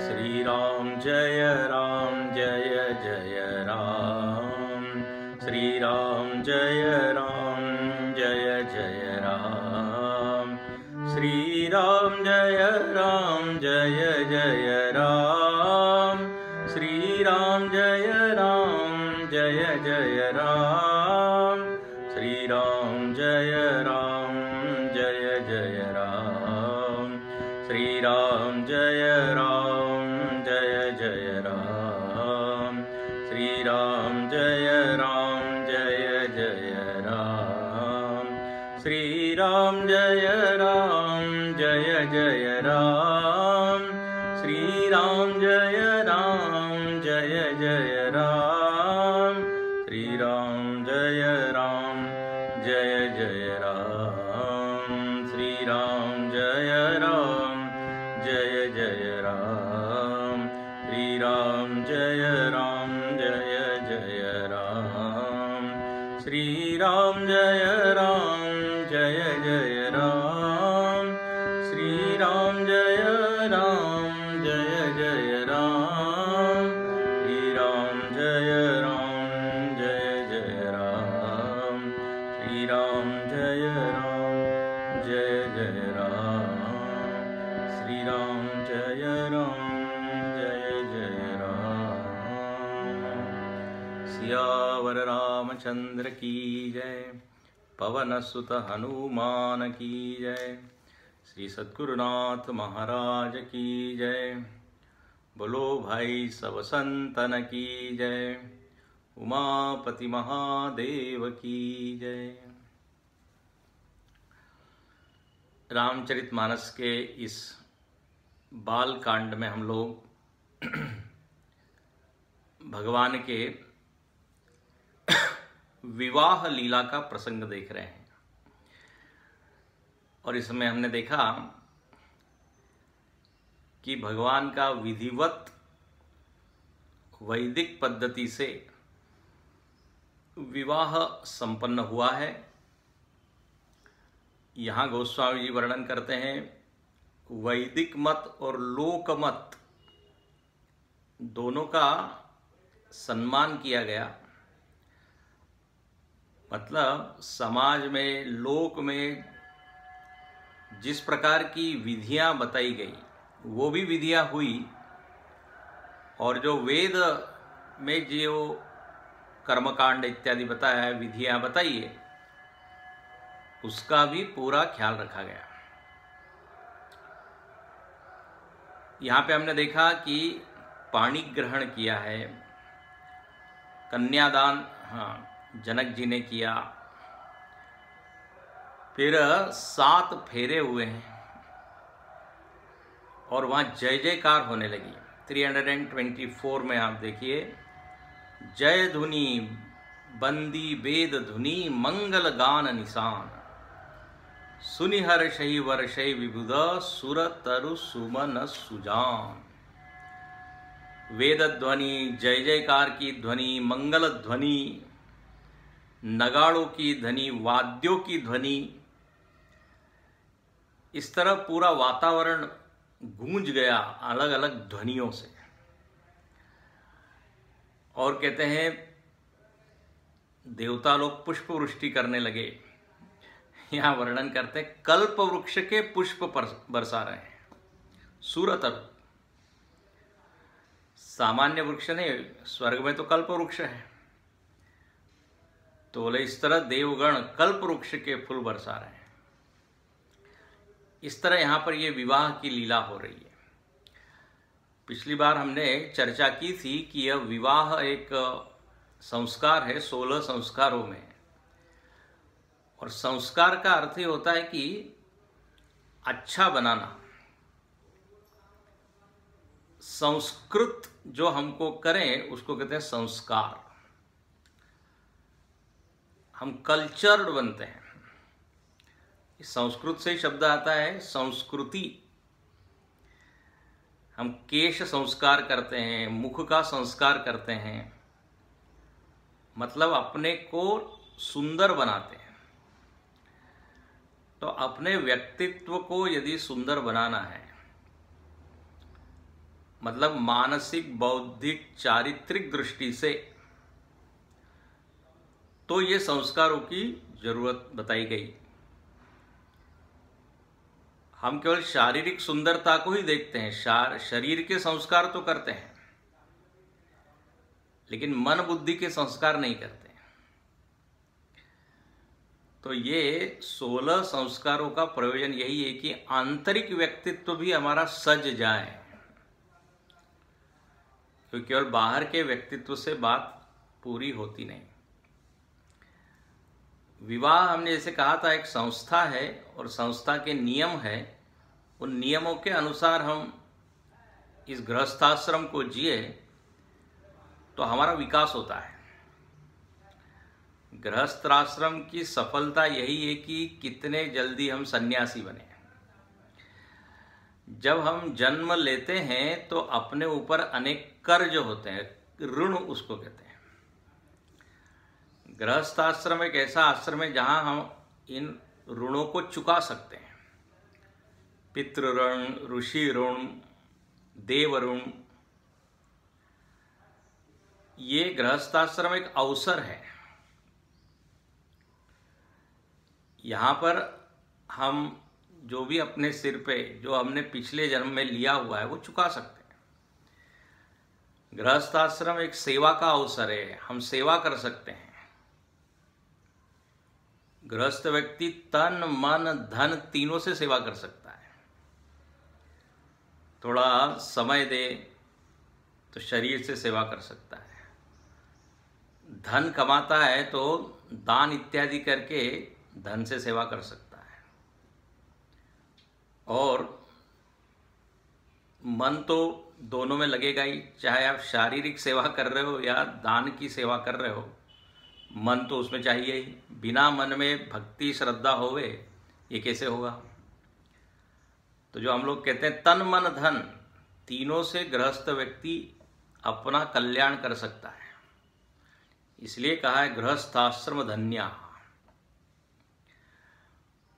श्री राम जय जय राम। श्री राम जय जय राम। श्री राम जय जय राम। श्री राम जय जय राम। श्री राम जय जय राम। श्री राम जय जय राम। श्री राम जय जय राम। श्री राम जय जय राम। श्री राम जय जय राम। श्री राम जय जय राम। श्री राम जय जय राम। श्री राम जय जय राम। श्री राम जय जय राम। श्री राम जय जय राम। श्री राम जय जय राम। श्री राम जय जय राम। श्री राम जय जय राम। सियावर रामचंद्र की जय। पवन सुत हनुमान की जय। श्री सद्गुरुनाथ महाराज की जय। बोलो भाई सब संतन की जय। उमापति महादेव की जय। रामचरितमानस के इस बाल कांड में हम लोग भगवान के विवाह लीला का प्रसंग देख रहे हैं। और इसमें हमने देखा कि भगवान का विधिवत वैदिक पद्धति से विवाह संपन्न हुआ है। यहाँ गोस्वामी जी वर्णन करते हैं वैदिक मत और लोक मत दोनों का सम्मान किया गया। मतलब समाज में, लोक में जिस प्रकार की विधियां बताई गई वो भी विधियां हुई, और जो वेद में जो कर्मकांड इत्यादि बताया है, विधियां बताई है, उसका भी पूरा ख्याल रखा गया। यहाँ पे हमने देखा कि पाणी ग्रहण किया है, कन्यादान जनक जी ने किया, फिर 7 फेरे हुए हैं और वहाँ जय जयकार होने लगी। 324 में आप देखिए, जय धुनी बंदी वेद धुनी मंगल गान निशान, सुनि हर्षहि वर्षहि विबुध सुर तरु सुमन सुजान। वेद ध्वनि, जय जयकार की ध्वनि, मंगल ध्वनि, नगाड़ों की ध्वनि, वाद्यों की ध्वनि, इस तरह पूरा वातावरण गूंज गया अलग अलग ध्वनियों से। और कहते हैं देवता लोग पुष्प वृष्टि करने लगे। यहाँ वर्णन करते हैं कल्प वृक्ष के पुष्प बरसा रहे हैं। सूरत सामान्य वृक्ष नहीं, स्वर्ग में तो कल्प वृक्ष है। तो बोले इस तरह देवगण कल्प वृक्ष के फूल बरसा रहे हैं। इस तरह यहाँ पर ये विवाह की लीला हो रही है। पिछली बार हमने चर्चा की थी कि यह विवाह एक संस्कार है 16 संस्कारों में। और संस्कार का अर्थ ही होता है कि अच्छा बनाना। संस्कृत जो हमको करें उसको कहते हैं संस्कार। हम कल्चर्ड बनते हैं। संस्कृत से ही शब्द आता है संस्कृति। हम केश संस्कार करते हैं, मुख का संस्कार करते हैं, मतलब अपने को सुंदर बनाते हैं। तो अपने व्यक्तित्व को यदि सुंदर बनाना है मतलब मानसिक, बौद्धिक, चारित्रिक दृष्टि से तो ये संस्कारों की जरूरत बताई गई। हम केवल शारीरिक सुंदरता को ही देखते हैं, शरीर के संस्कार तो करते हैं, लेकिन मन बुद्धि के संस्कार नहीं करते। तो ये 16 संस्कारों का प्रयोजन यही है कि आंतरिक व्यक्तित्व भी हमारा सज जाए, क्योंकि केवल बाहर के व्यक्तित्व से बात पूरी होती नहीं। विवाह हमने जैसे कहा था एक संस्था है और संस्था के नियम है, उन नियमों के अनुसार हम इस गृहस्थाश्रम को जिए तो हमारा विकास होता है। गृहस्थाश्रम की सफलता यही है कि कितने जल्दी हम सन्यासी बने। जब हम जन्म लेते हैं तो अपने ऊपर अनेक कर्ज होते हैं, ऋण उसको कहते हैं। गृहस्थाश्रम एक ऐसा आश्रम है जहां हम इन ऋणों को चुका सकते हैं। पितृ ऋण, ऋषि ऋण, देव ऋण। ये गृहस्थाश्रम एक अवसर है, यहाँ पर हम जो भी अपने सिर पे जो हमने पिछले जन्म में लिया हुआ है वो चुका सकते हैं। गृहस्थाश्रम एक सेवा का अवसर है, हम सेवा कर सकते हैं। गृहस्थ व्यक्ति तन, मन, धन तीनों से सेवा कर सकता है। थोड़ा समय दे तो शरीर से सेवा कर सकता है। धन कमाता है तो दान इत्यादि करके धन से सेवा कर सकता है। और मन तो दोनों में लगेगा ही, चाहे आप शारीरिक सेवा कर रहे हो या दान की सेवा कर रहे हो, मन तो उसमें चाहिए ही। बिना मन में भक्ति श्रद्धा होवे ये कैसे होगा। तो जो हम लोग कहते हैं तन मन धन, तीनों से गृहस्थ व्यक्ति अपना कल्याण कर सकता है। इसलिए कहा है गृहस्थाश्रम धन्या।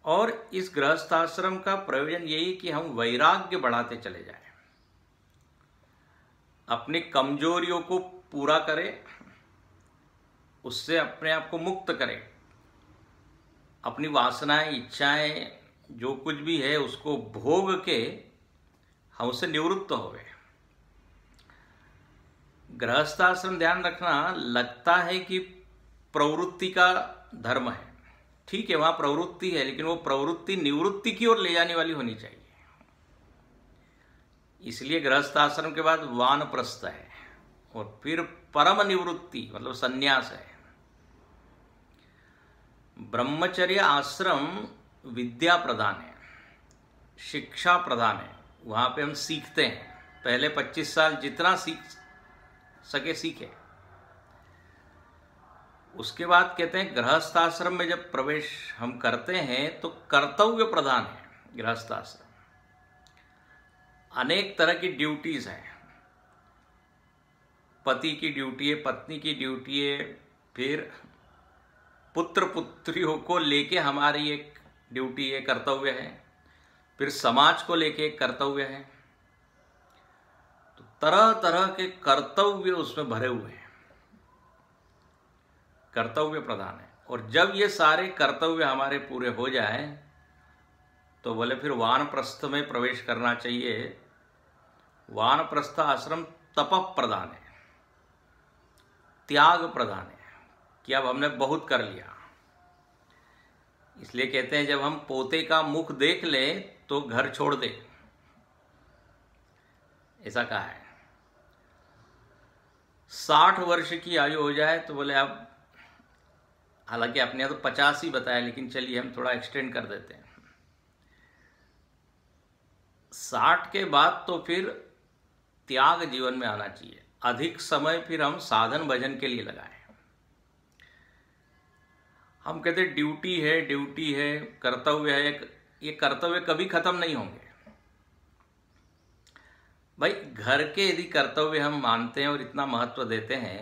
और इस गृहस्थाश्रम का प्रयोजन यही कि हम वैराग्य बढ़ाते चले जाएं, अपनी कमजोरियों को पूरा करें, उससे अपने आप को मुक्त करें, अपनी वासनाएं, इच्छाएं, जो कुछ भी है उसको भोग के हम उससे निवृत्त हो गए। गृहस्थाश्रम ध्यान रखना, लगता है कि प्रवृत्ति का धर्म है, ठीक है वहां प्रवृत्ति है, लेकिन वो प्रवृत्ति निवृत्ति की ओर ले जाने वाली होनी चाहिए। इसलिए गृहस्थाश्रम के बाद वानप्रस्थ है और फिर परम निवृत्ति मतलब संन्यास है। ब्रह्मचर्य आश्रम विद्या प्रदान है, शिक्षा प्रदान है। वहां पे हम सीखते हैं, पहले 25 साल जितना सीख सके सीखे। उसके बाद कहते हैं गृहस्थाश्रम में जब प्रवेश हम करते हैं तो कर्तव्य प्रधान है गृहस्थाश्रम। अनेक तरह की ड्यूटीज हैं, पति की ड्यूटी है, पत्नी की ड्यूटी है, फिर पुत्र पुत्रियों को लेके हमारी एक ड्यूटी है, कर्तव्य है, फिर समाज को लेके एक कर्तव्य है। तो तरह तरह के कर्तव्य उसमें भरे हुए हैं, कर्तव्य प्रधान है। और जब ये सारे कर्तव्य हमारे पूरे हो जाए तो बोले फिर वानप्रस्थ में प्रवेश करना चाहिए। वानप्रस्थ आश्रम तप प्रधान है, त्याग प्रधान है कि अब हमने बहुत कर लिया। इसलिए कहते हैं जब हम पोते का मुख देख ले तो घर छोड़ दे, ऐसा कहा है। 60 वर्ष की आयु हो जाए तो बोले अब, हालांकि आपने तो 50 ही बताया, लेकिन चलिए हम थोड़ा एक्सटेंड कर देते हैं। 60 के बाद तो फिर त्याग जीवन में आना चाहिए। अधिक समय फिर हम साधन भजन के लिए लगाएं। हम कहते ड्यूटी है, ड्यूटी है, कर्तव्य है, ये कर्तव्य कभी खत्म नहीं होंगे। भाई घर के यदि कर्तव्य हम मानते हैं और इतना महत्व देते हैं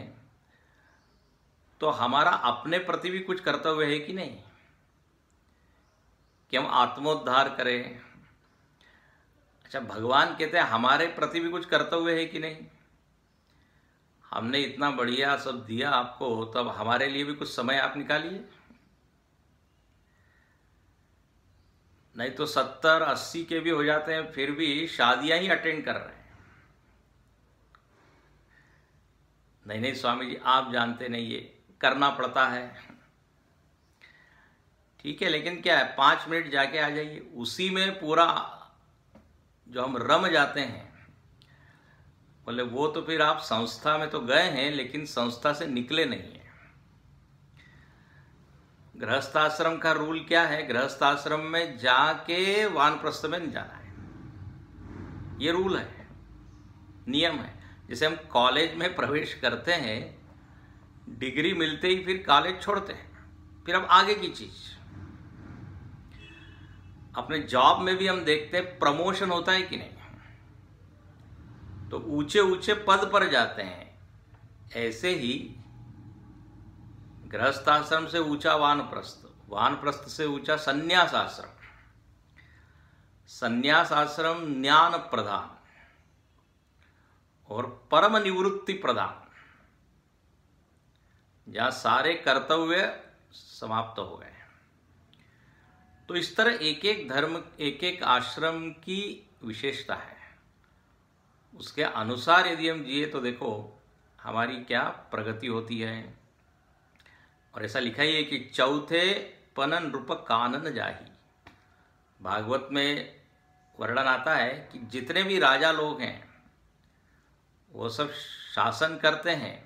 तो हमारा अपने प्रति भी कुछ कर्तव्य है कि नहीं, कि हम आत्मोद्धार करें। अच्छा, भगवान कहते हैं हमारे प्रति भी कुछ कर्तव्य है कि नहीं? हमने इतना बढ़िया सब दिया आपको, तब हमारे लिए भी कुछ समय आप निकालिए। नहीं तो 70-80 के भी हो जाते हैं, फिर भी शादियां ही अटेंड कर रहे हैं। नहीं स्वामी जी, आप जानते नहीं, ये करना पड़ता है। ठीक है, लेकिन क्या है, 5 मिनट जाके आ जाइए, उसी में पूरा जो हम रम जाते हैं। बोले वो तो फिर आप संस्था में तो गए हैं, लेकिन संस्था से निकले नहीं हैं। गृहस्थाश्रम का रूल क्या है? गृहस्थाश्रम में जाके वानप्रस्थ में नहीं जाना है, ये रूल है, नियम है। जैसे हम कॉलेज में प्रवेश करते हैं, डिग्री मिलते ही फिर कॉलेज छोड़ते हैं, फिर अब आगे की चीज। अपने जॉब में भी हम देखते हैं प्रमोशन होता है कि नहीं, तो ऊंचे ऊंचे पद पर जाते हैं। ऐसे ही गृहस्थाश्रम से ऊंचा वानप्रस्थ, वानप्रस्थ से ऊंचा संन्यास आश्रम, संन्यास आश्रम ज्ञान प्रधान और परम निवृत्ति प्रदान, जहां सारे कर्तव्य समाप्त हो गए। तो इस तरह एक एक धर्म, एक एक आश्रम की विशेषता है। उसके अनुसार यदि हम जिए तो देखो हमारी क्या प्रगति होती है। और ऐसा लिखा ही है कि चौथे पनन रूप कानन जाही। भागवत में वर्णन आता है कि जितने भी राजा लोग हैं वो सब शासन करते हैं,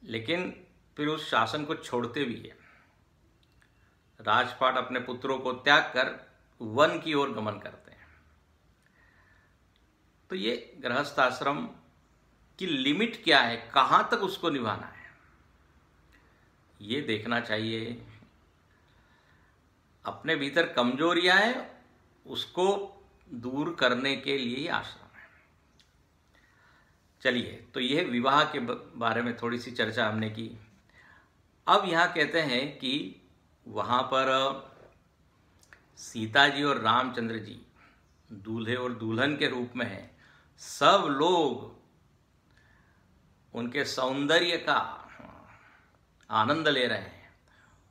लेकिन फिर उस शासन को छोड़ते भी है। राजपाट अपने पुत्रों को त्याग कर वन की ओर गमन करते हैं। तो ये गृहस्थ आश्रम की लिमिट क्या है, कहां तक उसको निभाना है, ये देखना चाहिए। अपने भीतर कमजोरियां हैं, उसको दूर करने के लिए आश्रम है। चलिए, तो यह विवाह के बारे में थोड़ी सी चर्चा हमने की। अब यहां कहते हैं कि वहां पर सीता जी और रामचंद्र जी दूल्हे और दुल्हन के रूप में हैं। सब लोग उनके सौंदर्य का आनंद ले रहे हैं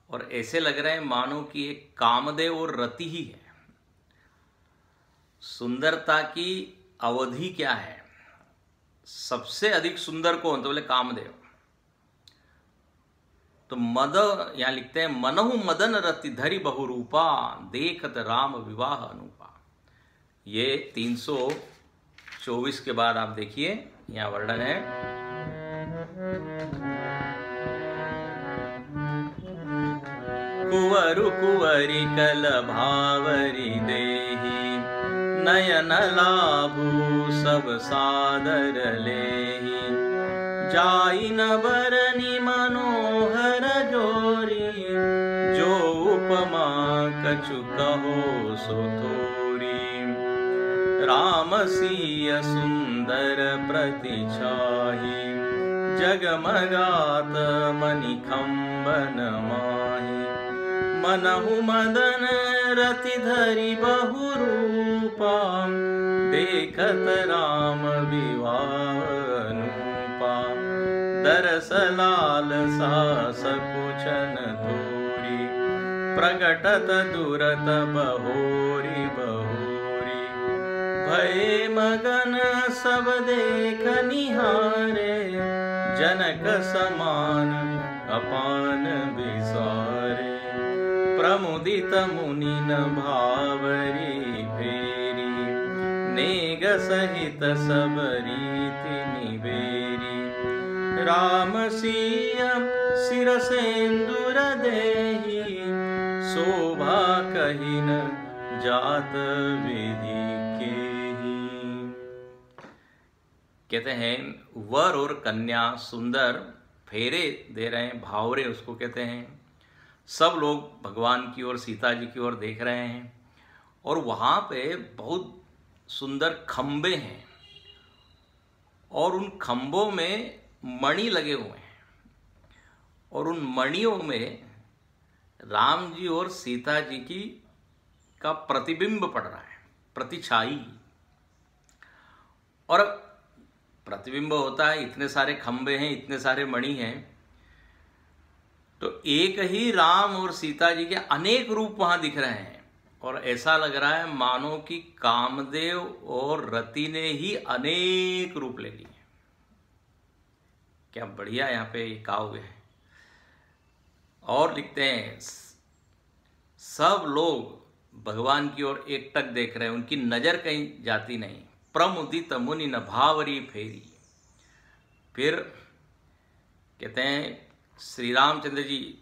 और ऐसे लग रहे हैं मानो कि एक कामदेव और रति ही है। सुंदरता की अवधि क्या है? सबसे अधिक सुंदर कौन? तो बोले कामदेव। तो मद, यहां लिखते हैं मनहु मदन रति धरि बहुरूपा, देखत राम विवाह अनुपा। ये 324 के बाद आप देखिए, यहां वर्णन है। कुंवरु कुंवरी कल भावरी देही, नयन लाभू सब सादर लेही। जाई न बरनी मनोहर जोरी, जो उपमा कछु कहो सो थोरी। राम सिय सुंदर प्रतिछाही, जगमगात मणिखंबन माही। मनहु मदन रति धरि बहुरूपा, देखत राम विवाह अनुपा। दरस लालसा सकुचन थोरी, प्रगटत दुरत बहोरी बहोरी। भय मगन सब देख निहारे, जनक समान अपान विसारे। प्रमुदित मुनिन भावरी फेरी, नेग सहित सब रीति निवेरी। राम सिय सिरसेंदुर देही, शोभा कहिन जात विधि केही। कहते हैं वर और कन्या सुंदर फेरे दे रहे हैं, भावरे उसको कहते हैं। सब लोग भगवान की ओर, सीता जी की ओर देख रहे हैं और वहां पे बहुत सुंदर खंबे हैं और उन खंबों में मणि लगे हुए हैं और उन मणियों में राम जी और सीता जी की का प्रतिबिंब पड़ रहा है। प्रतिछाई। और प्रतिबिंब होता है, इतने सारे खंबे हैं, इतने सारे मणि हैं, तो एक ही राम और सीता जी के अनेक रूप वहां दिख रहे हैं और ऐसा लग रहा है मानो कि कामदेव और रति ने ही अनेक रूप ले लिए। क्या बढ़िया यहाँ पे काव्य है। और लिखते हैं सब लोग भगवान की ओर एकटक देख रहे हैं, उनकी नजर कहीं जाती नहीं। प्रमुदित मुनि न भावरी फेरी। फिर कहते हैं श्री रामचंद्र जी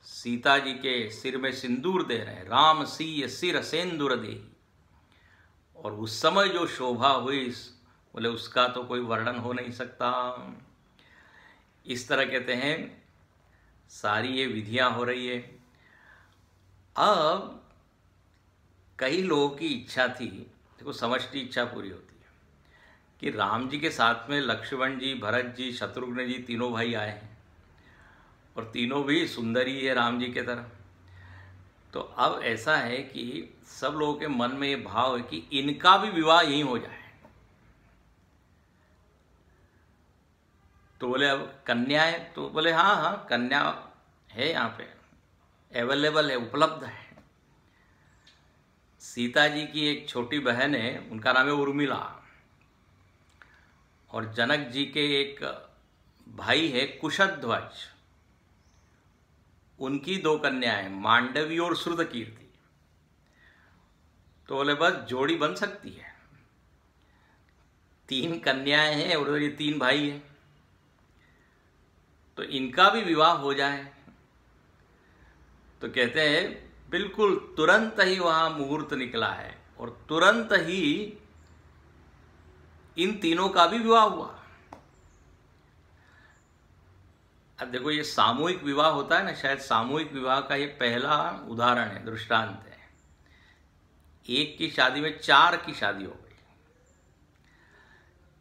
सीता जी के सिर में सिंदूर दे रहे हैं, राम सीय सिर सेंदूर दे। और उस समय जो शोभा हुई बोले उसका तो कोई वर्णन हो नहीं सकता। इस तरह कहते हैं सारी ये विधियां हो रही है। अब कई लोगों की इच्छा थी, देखो समष्टि इच्छा पूरी होती है, कि राम जी के साथ में लक्ष्मण जी, भरत जी, शत्रुघ्न जी तीनों भाई आए हैं और तीनों भी सुंदर ही है राम जी के तरह। तो अब ऐसा है कि सब लोगों के मन में ये भाव है कि इनका भी विवाह यहीं हो जाए। तो बोले अब कन्या है, तो बोले हाँ हाँ कन्या है, यहाँ पे अवेलेबल है, उपलब्ध है। सीता जी की एक छोटी बहन है, उनका नाम है उर्मिला, और जनक जी के एक भाई है कुशध्वज, उनकी 2 कन्याएं मांडवी और श्रुतकीर्ति। तो बोले बस जोड़ी बन सकती है, 3 कन्याएं हैं और ये 3 भाई हैं, तो इनका भी विवाह हो जाए। तो कहते हैं बिल्कुल तुरंत ही वहां मुहूर्त निकला है और तुरंत ही इन तीनों का भी विवाह हुआ। अब देखो ये सामूहिक विवाह होता है ना, शायद सामूहिक विवाह का ये पहला उदाहरण है, दृष्टांत है। एक की शादी में 4 की शादी हो गई।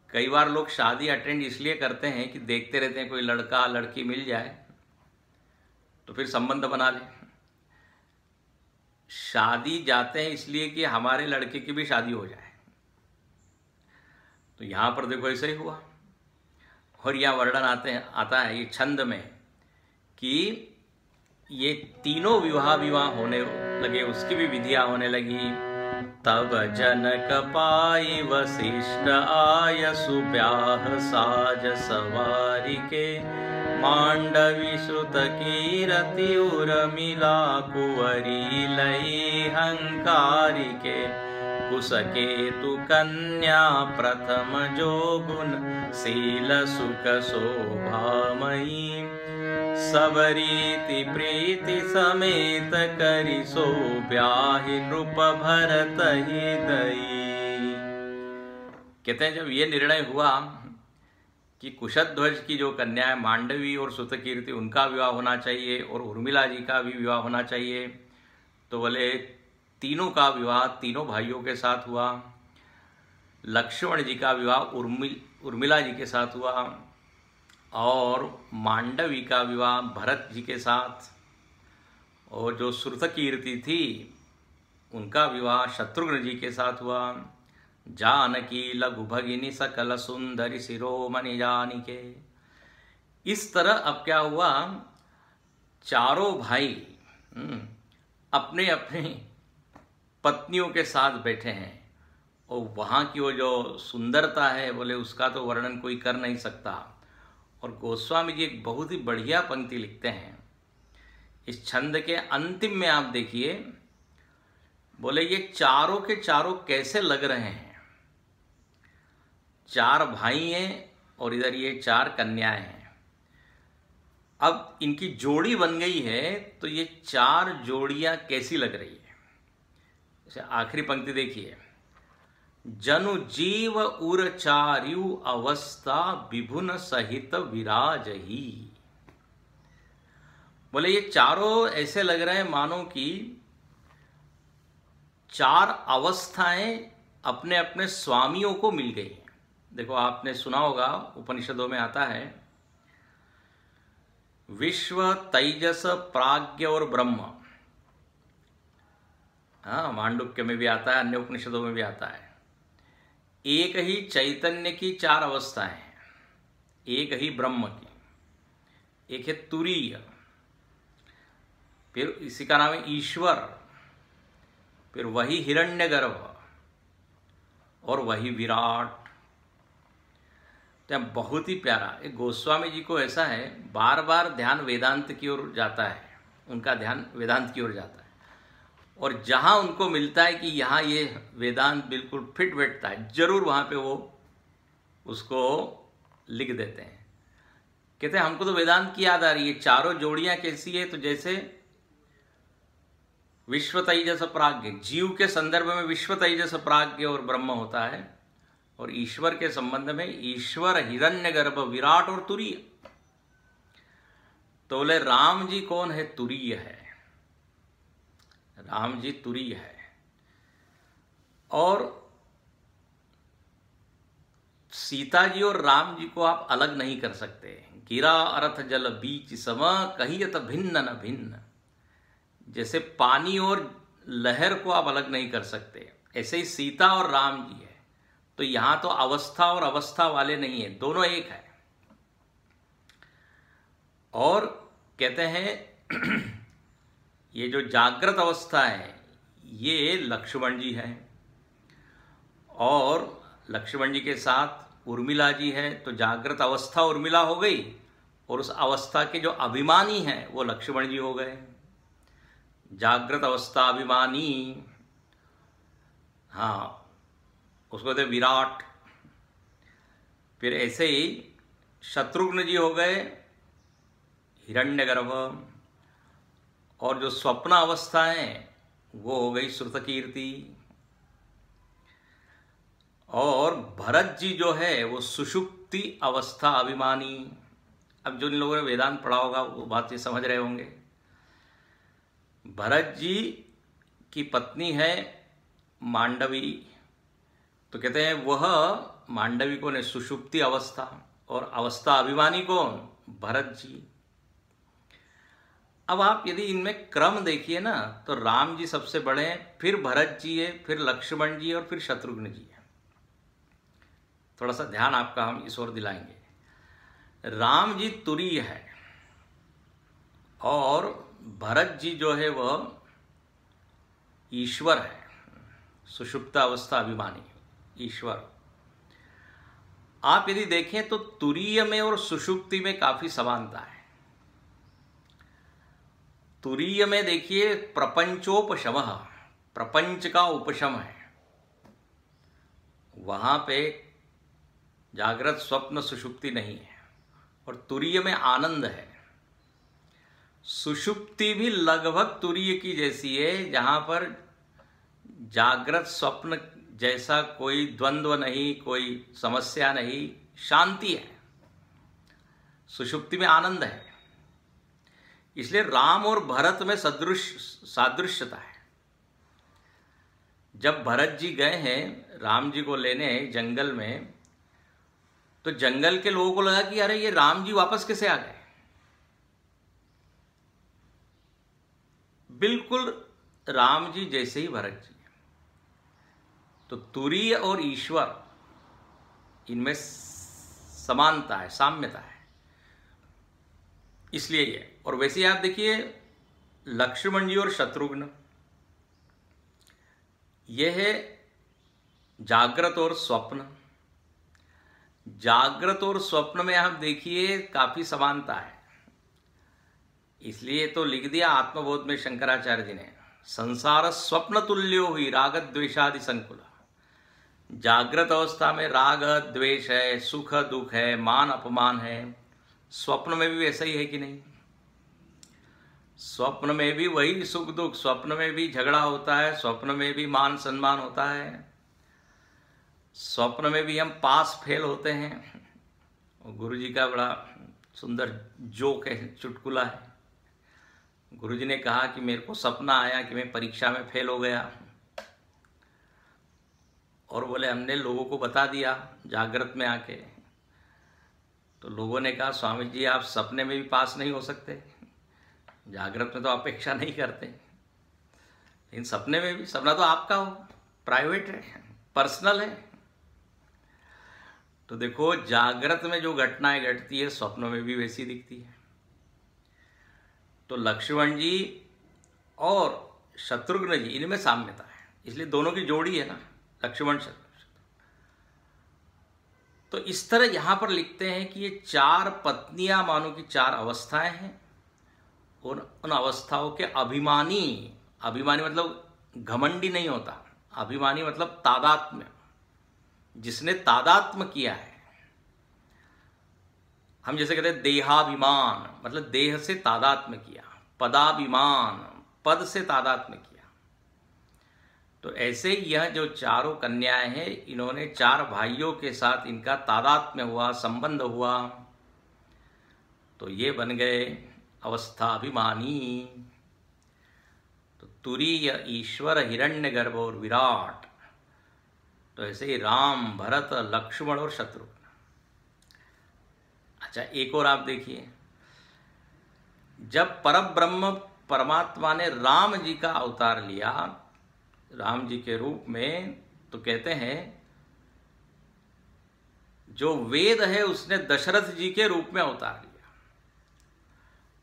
कई बार लोग शादी अटेंड इसलिए करते हैं कि देखते रहते हैं कोई लड़का लड़की मिल जाए तो फिर संबंध बना ले। शादी जाते हैं इसलिए कि हमारे लड़के की भी शादी हो जाए। तो यहां पर देखो ऐसा ही हुआ। और यह वर्णन आता है ये छंद में कि ये तीनों विवाह होने लगे, उसकी भी विधियां होने लगी। तब जनक पाई वशिष्ठ आय सुब्याह साज सवारी के, मांडवी श्रुत कीरति उर्मिला कुंवरी लई हंकारी के, कुसकेतु कन्या प्रथम जो गुण शील सुख शोभामयी, सब रीति प्रीति समेत करि सो ब्याहि नृप भरत ही दई। कहते हैं जब ये निर्णय हुआ कि कुशध्वज की जो कन्या है मांडवी और श्रुतकीर्ति, उनका विवाह होना चाहिए और उर्मिला जी का भी विवाह होना चाहिए, तो बोले तीनों का विवाह तीनों भाइयों के साथ हुआ। लक्ष्मण जी का विवाह उर्मिला जी के साथ हुआ और मांडवी का विवाह भरत जी के साथ, और जो श्रुतकीर्ति थी उनका विवाह शत्रुघ्न जी के साथ हुआ। जानकी लघु भगिनी सकल सुंदरी शिरोमणि जानिके। इस तरह अब क्या हुआ, चारों भाई अपने अपने पत्नियों के साथ बैठे हैं और वहाँ की वो जो सुंदरता है बोले उसका तो वर्णन कोई कर नहीं सकता। और गोस्वामी जी एक बहुत ही बढ़िया पंक्ति लिखते हैं इस छंद के अंतिम में, आप देखिए, बोले ये चारों के चारों कैसे लग रहे हैं। 4 भाई हैं और इधर ये 4 कन्याएं हैं। अब इनकी जोड़ी बन गई है तो ये 4 जोड़ियां कैसी लग रही है। जैसे आखिरी पंक्ति देखिए, जनु जीव उर चार्यु अवस्था विभुन सहित विराज ही। बोले ये चारों ऐसे लग रहे हैं मानो कि 4 अवस्थाएं अपने अपने स्वामियों को मिल गई। देखो आपने सुना होगा उपनिषदों में आता है, विश्व, तेजस, प्राज्ञ और ब्रह्म, हाँ, मांडुक्य में भी आता है, अन्य उपनिषदों में भी आता है। एक ही चैतन्य की चार अवस्थाएं हैं, एक ही ब्रह्म की। एक है तुरीय, फिर इसी का नाम है ईश्वर, फिर वही हिरण्यगर्भ और वही विराट। तो बहुत ही प्यारा, एक गोस्वामी जी को ऐसा है, बार बार ध्यान वेदांत की ओर जाता है, उनका ध्यान वेदांत की ओर जाता है, और जहाँ उनको मिलता है कि यहाँ ये वेदांत बिल्कुल फिट बैठता है, जरूर वहाँ पे वो उसको लिख देते हैं। कहते हैं हमको तो वेदांत की याद आ रही है, चारों जोड़ियाँ कैसी है, तो जैसे विश्व तेजस प्राज्ञ, जीव के संदर्भ में विश्व तेजस प्राज्ञ और ब्रह्म होता है, और ईश्वर के संबंध में ईश्वर, हिरण्यगर्भ, विराट और तुरीय। तो बोले राम जी कौन है? तुरीय है, राम जी तुरीय है। और सीता जी और राम जी को आप अलग नहीं कर सकते। गिरा अर्थ जल बीच सम, कहियत भिन्न न भिन्न। जैसे पानी और लहर को आप अलग नहीं कर सकते, ऐसे ही सीता और राम जी है। तो यहां तो अवस्था और अवस्था वाले नहीं है, दोनों एक है। और कहते हैं ये जो जागृत अवस्था है ये लक्ष्मण जी है, और लक्ष्मण जी के साथ उर्मिला जी है। तो जागृत अवस्था उर्मिला हो गई, और उस अवस्था के जो अभिमानी हैं वो लक्ष्मण जी हो गए। जागृत अवस्था अभिमानी, हाँ, उसको कहते विराट। फिर ऐसे ही शत्रुघ्न जी हो गए हिरण्यगर्भ, और जो स्वप्न अवस्था है वो हो गई श्रुतकीर्ति, और भरत जी जो है वो सुषुप्ति अवस्था अभिमानी। अब जो इन लोगों ने वेदांत पढ़ा होगा वो बात ये समझ रहे होंगे। भरत जी की पत्नी है मांडवी, तो कहते हैं वह मांडवी कौन है? सुषुप्ति अवस्था। और अवस्था अभिमानी कौन? भरत जी। अब आप यदि इनमें क्रम देखिए ना, तो राम जी सबसे बड़े हैं, फिर भरत जी है, फिर लक्ष्मण जी और फिर शत्रुघ्न जी है। थोड़ा सा ध्यान आपका हम इस ओर दिलाएंगे। राम जी तुरीय है, और भरत जी जो है वह ईश्वर है, सुषुप्त अवस्था अभिमानी ईश्वर। आप यदि देखें तो तुरीय में और सुषुप्ति में काफी समानता है। तुरीय में देखिए प्रपंचोपशम, प्रपंच का उपशम है, वहां पे जागृत स्वप्न सुषुप्ति नहीं है। और तुरीय में आनंद है। सुषुप्ति भी लगभग तुरीय की जैसी है, जहां पर जागृत स्वप्न जैसा कोई द्वंद्व नहीं, कोई समस्या नहीं, शांति है। सुषुप्ति में आनंद है। इसलिए राम और भरत में सादृश्यता है। जब भरत जी गए हैं राम जी को लेने जंगल में, तो जंगल के लोगों को लगा कि अरे ये राम जी वापस कैसे आ गए। बिल्कुल राम जी जैसे ही भरत जी। तो तुरीय और ईश्वर, इनमें समानता है, साम्यता है, इसलिए ये। और वैसे ही आप देखिए लक्ष्मण जी और शत्रुघ्न, यह है जागृत और स्वप्न। जागृत और स्वप्न में आप देखिए काफी समानता है। इसलिए तो लिख दिया आत्मबोध में शंकराचार्य जी ने, संसार स्वप्न तुल्यो हुई राग द्वेषादि संकुल। जागृत अवस्था में राग द्वेष है, सुख दुख है, मान अपमान है। स्वप्न में भी वैसा ही है कि नहीं? स्वप्न में भी वही सुख दुख, स्वप्न में भी झगड़ा होता है, स्वप्न में भी मान सम्मान होता है, स्वप्न में भी हम पास फेल होते हैं। और गुरु जी का बड़ा सुंदर जोक है, चुटकुला है। गुरु जी ने कहा कि मेरे को सपना आया कि मैं परीक्षा में फेल हो गया, और बोले हमने लोगों को बता दिया जागृत में आके। तो लोगों ने कहा स्वामी जी आप सपने में भी पास नहीं हो सकते, जागृत में तो अपेक्षा नहीं करते। लेकिन सपने में भी, सपना तो आपका हो, प्राइवेट है, पर्सनल है। तो देखो जागृत में जो घटनाएं घटती है स्वप्नों में भी वैसी दिखती है। तो लक्ष्मण जी और शत्रुघ्न जी, इनमें साम्यता है, इसलिए दोनों की जोड़ी है ना, लक्ष्मण शत्रुघ्न। तो इस तरह यहां पर लिखते हैं कि ये 4 पत्नियां मानो की 4 अवस्थाएं हैं, और उन अवस्थाओं के अभिमानी, अभिमानी मतलब घमंडी नहीं होता, अभिमानी मतलब तादात्म्य, जिसने तादात्म्य किया है। हम जैसे कहते हैं देहाभिमान, मतलब देह से तादात्म्य किया, पदाभिमान, पद से तादात्म्य किया। तो ऐसे यह जो चारों कन्याएं हैं, इन्होंने 4 भाइयों के साथ इनका तादात्म्य हुआ, संबंध हुआ, तो ये बन गए अवस्थाभिमानी। तो तुरीय, ईश्वर, हिरण्यगर्भ और विराट। तो ऐसे ही राम, भरत, लक्ष्मण और शत्रुघ्न। अच्छा, एक और आप देखिए, जब परब्रह्म परमात्मा ने राम जी का अवतार लिया, राम जी के रूप में, तो कहते हैं जो वेद है उसने दशरथ जी के रूप में अवतार लिया।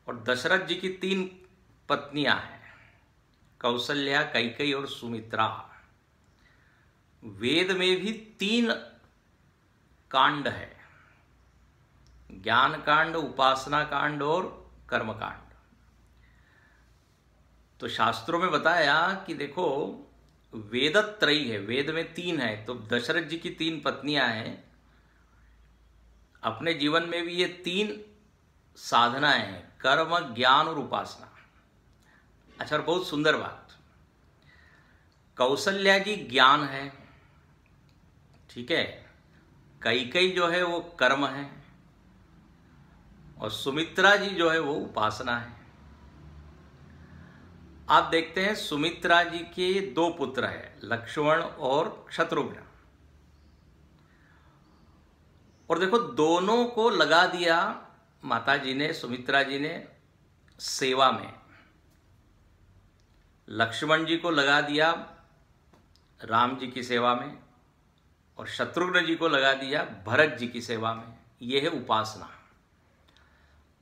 और दशरथ जी की 3 पत्नियां हैं, कौशल्या, कैकेयी और सुमित्रा। वेद में भी 3 कांड है, ज्ञान कांड, उपासना कांड और कर्म कांड। तो शास्त्रों में बताया कि देखो वेदत्रयी है, वेद में 3 है, तो दशरथ जी की 3 पत्नियां हैं, अपने जीवन में भी ये 3 साधनाएं हैं, कर्म, ज्ञान और उपासना। अच्छा, और बहुत सुंदर बात, कौशल्या जी ज्ञान है, ठीक है, कैकेयी जो है वो कर्म है, और सुमित्रा जी जो है वो उपासना है। आप देखते हैं सुमित्रा जी के 2 पुत्र हैं, लक्ष्मण और शत्रुघ्न, और देखो दोनों को लगा दिया माता जी ने, सुमित्रा जी ने सेवा में। लक्ष्मण जी को लगा दिया राम जी की सेवा में, और शत्रुघ्न जी को लगा दिया भरत जी की सेवा में। यह है उपासना।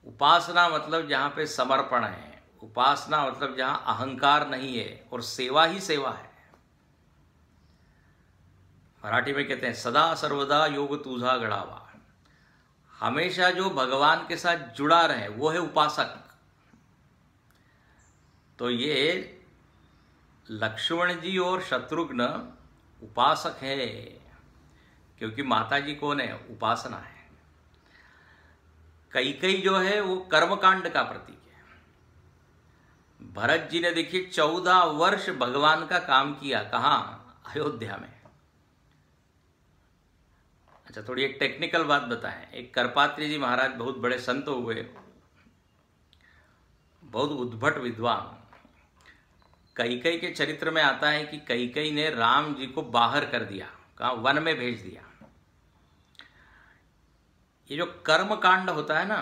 उपासना मतलब जहां पे समर्पण है, उपासना मतलब जहां अहंकार नहीं है, और सेवा ही सेवा है। मराठी में कहते हैं सदा सर्वदा योग तुझा घडावा। हमेशा जो भगवान के साथ जुड़ा रहे वो है उपासक। तो ये लक्ष्मण जी और शत्रुघ्न उपासक है, क्योंकि माता जी कौन है? उपासना है। कैकेयी जो है वो कर्मकांड का प्रतीक है। भरत जी ने देखिए 14 वर्ष भगवान का काम किया, कहाँ? अयोध्या में। अच्छा, थोड़ी एक टेक्निकल बात बताएं। एक करपात्री जी महाराज बहुत बड़े संत हुए, बहुत उद्भट विद्वान। कैकेयी के चरित्र में आता है कि कैकेयी ने राम जी को बाहर कर दिया, कहाँ? वन में भेज दिया। ये जो कर्म कांड होता है ना,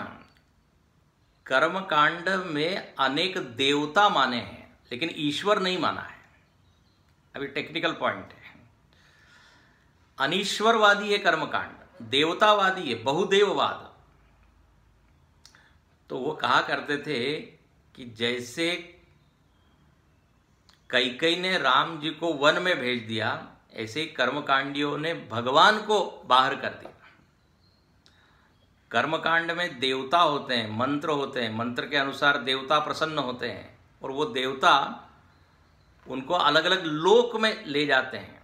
कर्म कांड में अनेक देवता माने हैं, लेकिन ईश्वर नहीं माना है। अभी टेक्निकल पॉइंट है। अनीश्वरवादी है कर्मकांड, देवतावादी है, बहुदेववाद। तो वो कहा करते थे कि जैसे कैकेयी ने राम जी को वन में भेज दिया, ऐसे ही कर्मकांडियों ने भगवान को बाहर कर दिया। कर्मकांड में देवता होते हैं, मंत्र होते हैं, मंत्र के अनुसार देवता प्रसन्न होते हैं, और वो देवता उनको अलग अलग लोक में ले जाते हैं।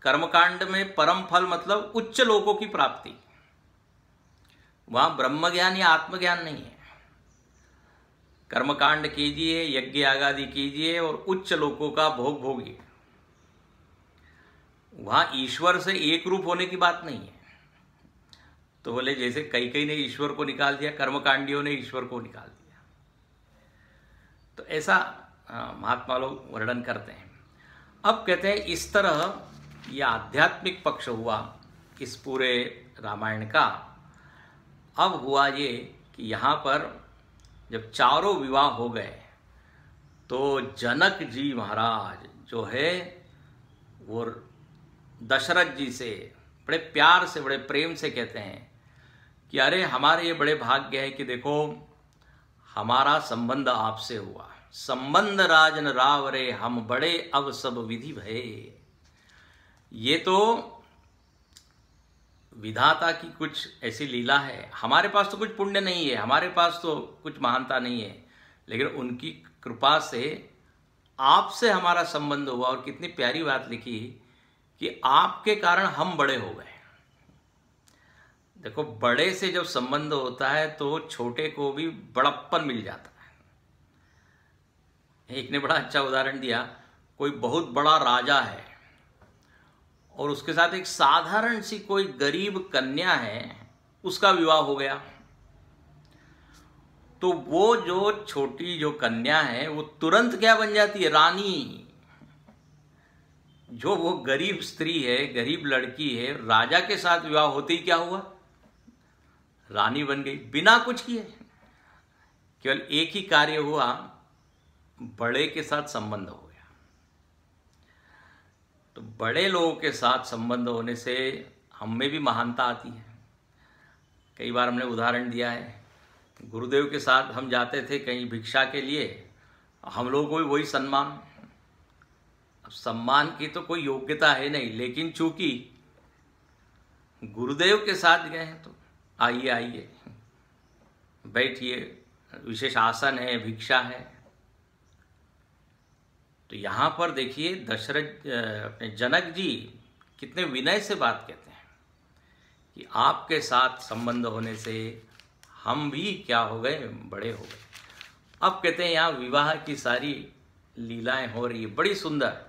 कर्मकांड में परम फल मतलब उच्च लोकों की प्राप्ति। वहां ब्रह्म ज्ञान या आत्मज्ञान नहीं है। कर्मकांड कीजिए, यज्ञ आगादि कीजिए और उच्च लोकों का भोग भोगिए। वहां ईश्वर से एक रूप होने की बात नहीं है। तो बोले जैसे कैकेयी ने ईश्वर को निकाल दिया, कर्मकांडियों ने ईश्वर को निकाल दिया। तो ऐसा महात्मा लोग वर्णन करते हैं। अब कहते हैं इस तरह यह आध्यात्मिक पक्ष हुआ इस पूरे रामायण का। अब हुआ ये कि यहाँ पर जब चारों विवाह हो गए तो जनक जी महाराज जो है वो दशरथ जी से बड़े प्यार से, बड़े प्रेम से कहते हैं कि अरे हमारे ये बड़े भाग्य है कि देखो हमारा संबंध आपसे हुआ। संबंध राजन रावरे हम बड़े अब सब विधि भये। ये तो विधाता की कुछ ऐसी लीला है। हमारे पास तो कुछ पुण्य नहीं है, हमारे पास तो कुछ महानता नहीं है, लेकिन उनकी कृपा से आपसे हमारा संबंध हुआ। और कितनी प्यारी बात लिखी कि आपके कारण हम बड़े हो गए। देखो, बड़े से जब संबंध होता है तो छोटे को भी बड़प्पन मिल जाता है। एक ने बड़ा अच्छा उदाहरण दिया, कोई बहुत बड़ा राजा है और उसके साथ एक साधारण सी कोई गरीब कन्या है, उसका विवाह हो गया। तो वो जो छोटी जो कन्या है वो तुरंत क्या बन जाती है? रानी। जो वो गरीब स्त्री है, गरीब लड़की है, राजा के साथ विवाह होते ही क्या हुआ? रानी बन गई, बिना कुछ किए। केवल एक ही कार्य हुआ, बड़े के साथ संबंध हो गया। तो बड़े लोगों के साथ संबंध होने से हम में भी महानता आती है। कई बार हमने उदाहरण दिया है, गुरुदेव के साथ हम जाते थे कहीं भिक्षा के लिए, हम लोगों को भी वही सम्मान। अब सम्मान की तो कोई योग्यता है नहीं, लेकिन चूंकि गुरुदेव के साथ गए हैं तो आइए आइए बैठिए, विशेष आसन है, भिक्षा है। तो यहाँ पर देखिए दशरथ अपने जनक जी कितने विनय से बात कहते हैं कि आपके साथ संबंध होने से हम भी क्या हो गए? बड़े हो गए। अब कहते हैं यहाँ विवाह की सारी लीलाएं हो रही है, बड़ी सुंदर।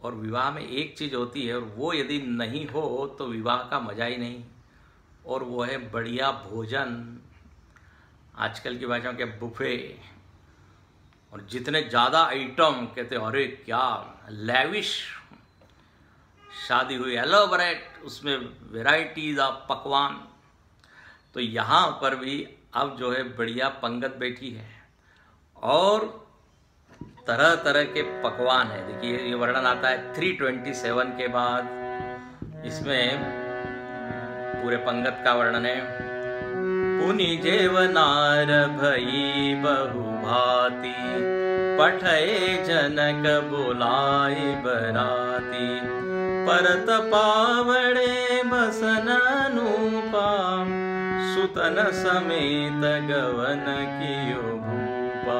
और विवाह में एक चीज़ होती है, और वो यदि नहीं हो तो विवाह का मजा ही नहीं, और वो है बढ़िया भोजन। आजकल की भाषा में बुफे, और जितने ज़्यादा आइटम, कहते हैं अरे क्या लैविश शादी हुई, एलोबरेट, उसमें वेराइटीज ऑफ पकवान। तो यहाँ पर भी अब जो है बढ़िया पंगत बैठी है और तरह तरह के पकवान है। देखिए ये वर्णन आता है 327 के बाद, इसमें पूरे पंगत का वर्णन है। पुनि जेवनार भई बहु भांति, पठय जनक बुलाए बराती। परत पावड़े बसन अनुपा, सुतन समेत गवन कियो भूपा।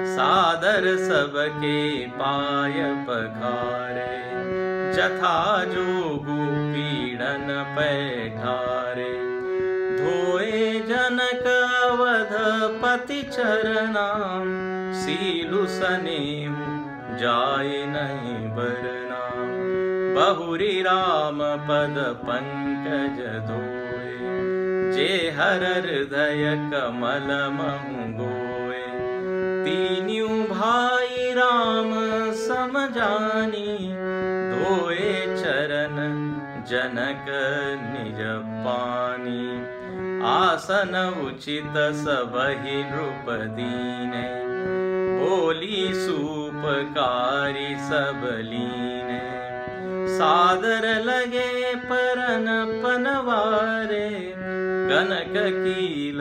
सादर सबके पाय पखारे, जथा जोगु पीड़न पैठारे। धोए जनक अवधपति चरना, सीलु सनेहु जाय नहीं बरना। बहुरी राम पद पंकज धोए, जे हर हृदय कमल महु गोए। तीन्यू भाई राम समझानी, धोए चरण जनक निज पानी। आसन उचित सबहि नृप दीने, बोली सूपकारी सब लीने। सादर लगे परन पनवारे, कनक कील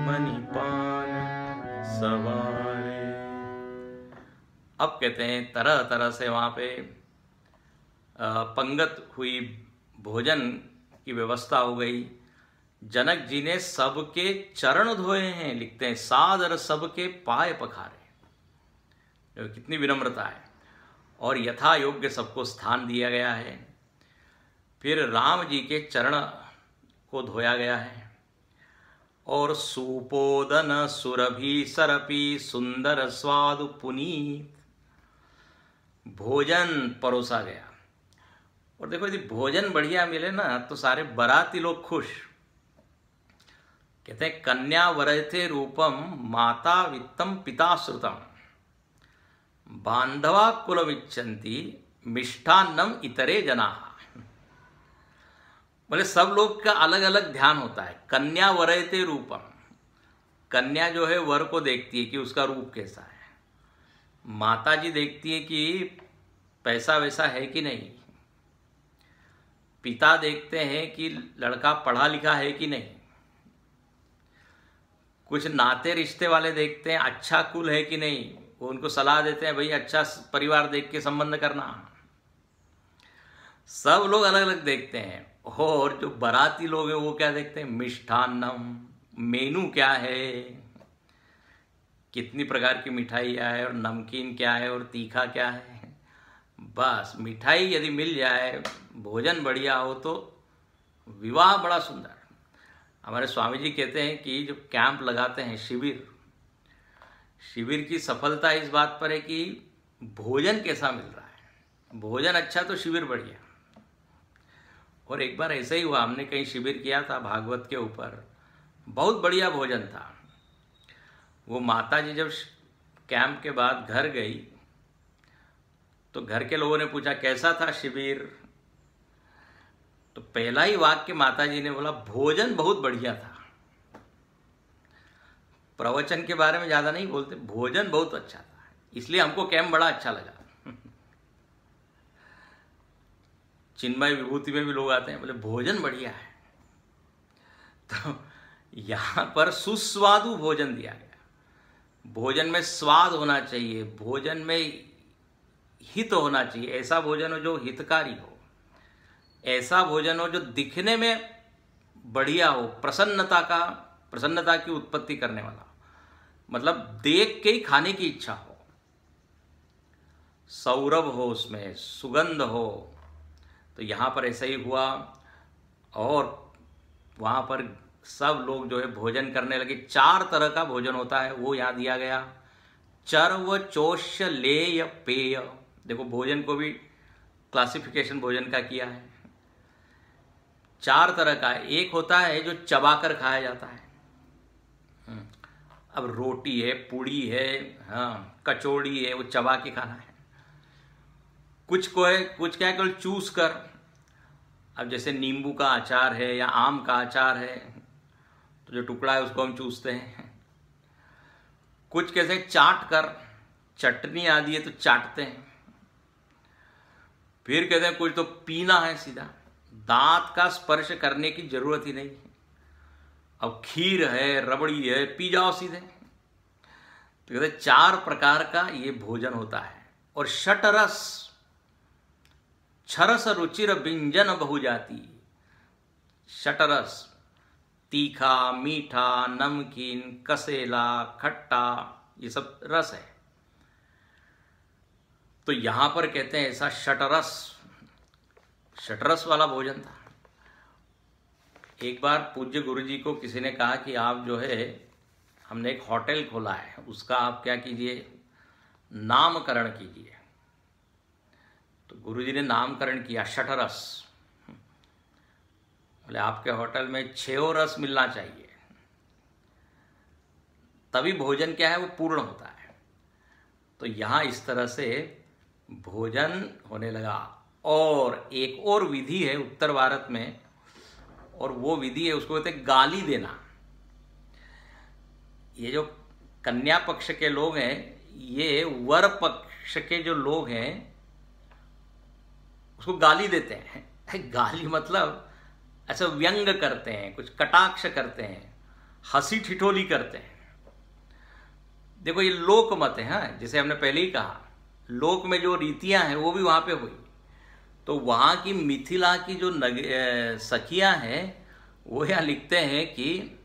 मणिपान सवारे। अब कहते हैं तरह तरह से वहाँ पे पंगत हुई, भोजन की व्यवस्था हो गई। जनक जी ने सबके चरण धोए हैं, लिखते हैं सादर सबके पाय पखारे। कितनी विनम्रता है। और यथा योग्य सबको स्थान दिया गया है। फिर राम जी के चरण को धोया गया है। और सुपोदन सुरभि सरपी, सुंदर स्वाद पुनीत, भोजन परोसा गया। और देखो यदि भोजन बढ़िया मिले ना तो सारे बाराती लोग खुश। कहते हैं कन्या वरते रूपम, माता वित्तम पिता श्रुतम। बांधवा कुल विच्छन्ति, मिष्ठान्नम इतरे जना। बोले सब लोग का अलग अलग ध्यान होता है। कन्या वरते रूपम, कन्या जो है वर को देखती है कि उसका रूप कैसा है। माता जी देखती है कि पैसा वैसा है कि नहीं, पिता देखते हैं कि लड़का पढ़ा लिखा है कि नहीं, कुछ नाते रिश्ते वाले देखते हैं अच्छा कुल है कि नहीं, वो उनको सलाह देते हैं भाई अच्छा परिवार देख के संबंध करना। सब लोग अलग अलग देखते हैं। और जो बाराती लोग हैं वो क्या देखते हैं, मिष्ठान्नम, मेनू क्या है, कितनी प्रकार की मिठाइयाँ है और नमकीन क्या है और तीखा क्या है। बस मिठाई यदि मिल जाए, भोजन बढ़िया हो तो विवाह बड़ा सुंदर। हमारे स्वामी जी कहते हैं कि जो कैंप लगाते हैं, शिविर की सफलता इस बात पर है कि भोजन कैसा मिल रहा है। भोजन अच्छा तो शिविर बढ़िया। और एक बार ऐसा ही हुआ, हमने कहीं शिविर किया था भागवत के ऊपर, बहुत बढ़िया भोजन था। वो माता जी जब कैंप के बाद घर गई तो घर के लोगों ने पूछा कैसा था शिविर, तो पहला ही वाक्य माता जी ने बोला भोजन बहुत बढ़िया था। प्रवचन के बारे में ज्यादा नहीं बोलते, भोजन बहुत अच्छा था, इसलिए हमको कैंप बड़ा अच्छा लगा। चिन्मय विभूति में भी लोग आते हैं, बोले भोजन बढ़िया है। तो यहां पर सुस्वादु भोजन दिया गया। भोजन में स्वाद होना चाहिए, भोजन में हित होना चाहिए। ऐसा भोजन हो जो हितकारी हो, ऐसा भोजन हो जो दिखने में बढ़िया हो, प्रसन्नता की उत्पत्ति करने वाला, मतलब देख के ही खाने की इच्छा हो, सौरभ हो, उसमें सुगंध हो। तो यहाँ पर ऐसा ही हुआ और वहाँ पर सब लोग जो है भोजन करने लगे। 4 तरह का भोजन होता है वो यहाँ दिया गया, चर्व चोष्य लेय पेय। देखो भोजन को भी क्लासिफिकेशन भोजन का किया है। 4 तरह का, एक होता है जो चबाकर खाया जाता है। अब रोटी है, पूड़ी है, हाँ कचौड़ी है, वो चबा के खाना है। कुछ क्या है केवल चूस कर, अब जैसे नींबू का अचार है या आम का अचार है तो जो टुकड़ा है उसको हम चूसते हैं। कुछ कैसे चाट कर, चटनी आदि है तो चाटते हैं। फिर कहते हैं कुछ तो पीना है सीधा, दांत का स्पर्श करने की जरूरत ही नहीं। अब खीर है, रबड़ी है, पी जाओ सीधे। तो कहते हैं 4 प्रकार का ये भोजन होता है। और षटरस, छरस रुचिर व्यंजन बहुजाति। षटरस, तीखा, मीठा, नमकीन, कसेला, खट्टा, ये सब रस है। तो यहां पर कहते हैं ऐसा षटरस वाला भोजन था। एक बार पूज्य गुरुजी को किसी ने कहा कि आप जो है, हमने एक होटल खोला है, उसका आप क्या कीजिए, नामकरण कीजिए। तो गुरुजी ने नामकरण किया षटरस। बोले आपके होटल में 6 रस मिलना चाहिए, तभी भोजन क्या है वो पूर्ण होता है। तो यहां इस तरह से भोजन होने लगा। और एक और विधि है उत्तर भारत में, और वो विधि है उसको कहते हैं गाली देना। ये जो कन्या पक्ष के लोग हैं, ये वर पक्ष के जो लोग हैं उसको गाली देते हैं। गाली मतलब ऐसा व्यंग करते हैं, कुछ कटाक्ष करते हैं, हंसी ठिठोली करते हैं। देखो ये लोक मत है, हाँ, जैसे हमने पहले ही कहा, लोक में जो रीतियां हैं वो भी वहां पे हुई। तो वहां की मिथिला की जो सखियां हैं वो यहाँ लिखते हैं कि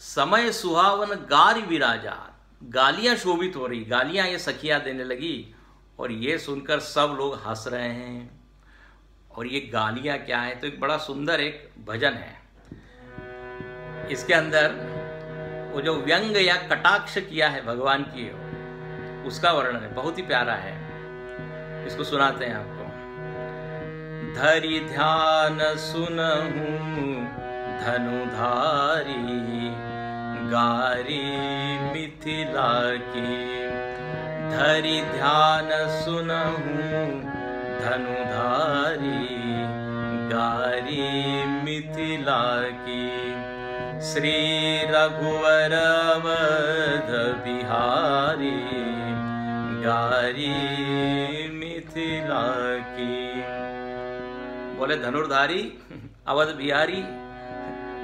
समय सुहावन गारी विराजा, गालियां शोभित हो रही, गालियां ये सखियां देने लगी। और ये सुनकर सब लोग हंस रहे हैं। और ये गालियां क्या है, तो एक बड़ा सुंदर एक भजन है, इसके अंदर वो जो व्यंग या कटाक्ष किया है भगवान की, उसका वर्णन है, बहुत ही प्यारा है। इसको सुनाते हैं आपको। धरि ध्यान सुनहूं धनुधारी, गारी मिथिला की। धरि ध्यान सुनहूं धनुधारी, गारी मिथिला की। श्री रघुवर अवध बिहारी, गारी मिथिला की। बोले धनुर्धारी अवध बिहारी,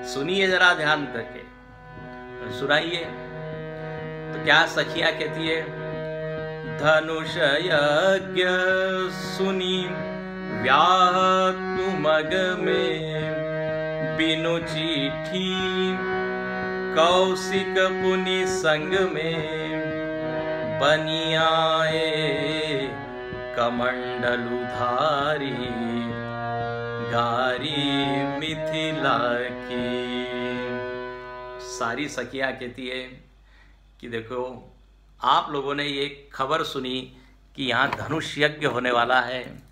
सुनिए जरा ध्यान करके, सुनाइए। तो क्या सखियां कहती है? धनुष यज्ञ सुनी व्याह मग में, बिनु चिट्ठी कौशिक पुनि संग में, बनी आए कमंडलु धारी, गारी मिथिला की। सारी सखियां कहती है कि देखो आप लोगों ने ये खबर सुनी कि यहाँ धनुष यज्ञ होने वाला है,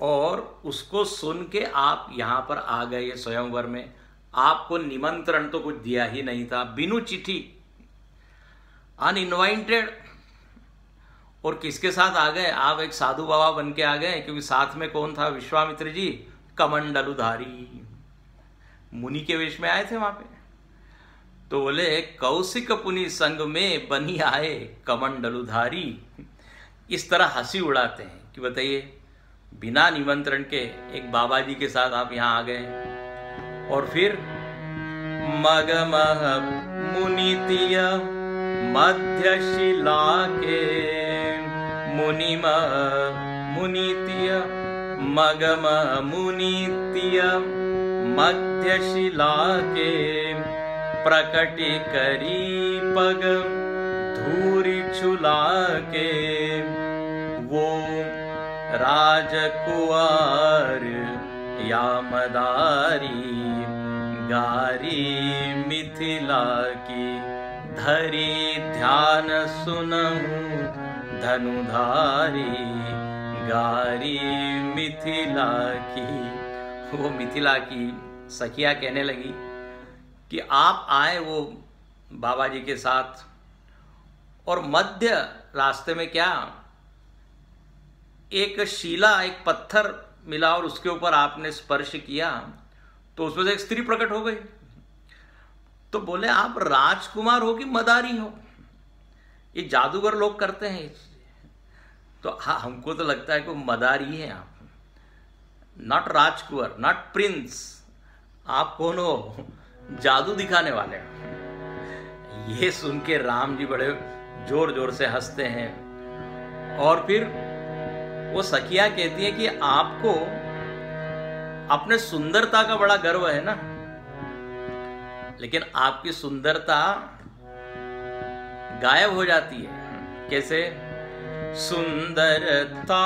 और उसको सुन के आप यहाँ पर आ गए स्वयंवर में। आपको निमंत्रण तो कुछ दिया ही नहीं था, बिनु चिट्ठी, अनइनवाइटेड। और किसके साथ आ गए? आप एक साधु बाबा बन के आ गए, क्योंकि साथ में कौन था? विश्वामित्र जी, कमंडलुधारी मुनि के वेश में आए थे वहां पे। तो बोले कौशिक पुनि संग में, बनी आए कमंडलुधारी। इस तरह हंसी उड़ाते हैं कि बताइए, बिना निमंत्रण के एक बाबा जी के साथ आप यहाँ आ गए। और फिर मगमह मुनितिय मध्य शिला के, मुनितिय मगमह मुनितिय मध्य शिला के, प्रकटि करी पग धूरी छुला के, वो राजकुआर यामदारी, गारी मिथिला की। धरी ध्यान सुनहु धनुधारी, गारी मिथिला की। वो मिथिला की सखिया कहने लगी कि आप आए वो बाबा जी के साथ, और मध्य रास्ते में क्या एक शिला, एक पत्थर मिला, और उसके ऊपर आपने स्पर्श किया तो उसमें से एक स्त्री प्रकट हो गई। तो बोले आप राजकुमार हो कि मदारी हो? ये जादूगर लोग करते हैं। तो हाँ, हमको तो लगता है कि मदारी है आप, नॉट राजकुमार, नॉट प्रिंस। आप कौन हो? जादू दिखाने वाले। ये सुन के राम जी बड़े जोर जोर से हंसते हैं। और फिर वो सखिया कहती है कि आपको अपने सुंदरता का बड़ा गर्व है ना, लेकिन आपकी सुंदरता गायब हो जाती है। कैसे? सुंदरता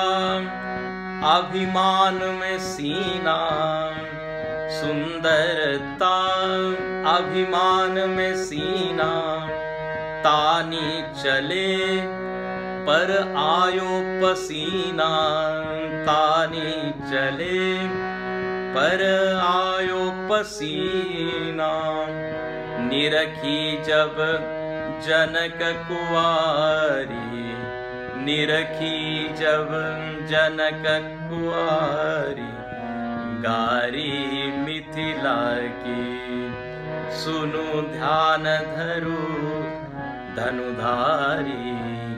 अभिमान में सीना, सुंदरता अभिमान में सीना, तानी चले पर आयो पसीना, तानी चले पर आयो पसीना, निरखी जब जनक कुआरी, निरखी जब जनक कुआरी, गारी मिथिला की। सुनु ध्यान धरु धनुधारी,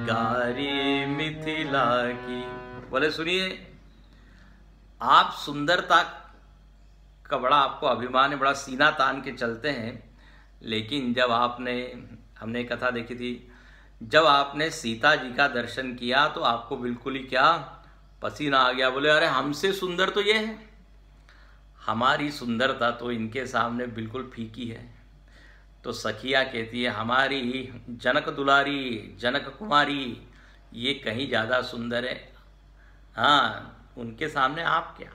गारी मिथिला की। बोले सुनिए, आप सुंदरता का बड़ा आपको अभिमान है, बड़ा सीना तान के चलते हैं, लेकिन जब आपने, हमने कथा देखी थी, जब आपने सीता जी का दर्शन किया तो आपको बिल्कुल ही क्या पसीना आ गया। बोले अरे हमसे सुंदर तो ये है, हमारी सुंदरता तो इनके सामने बिल्कुल फीकी है। तो सखिया कहती है हमारी जनक दुलारी, जनक कुमारी ये कहीं ज़्यादा सुंदर है, हाँ उनके सामने आप क्या।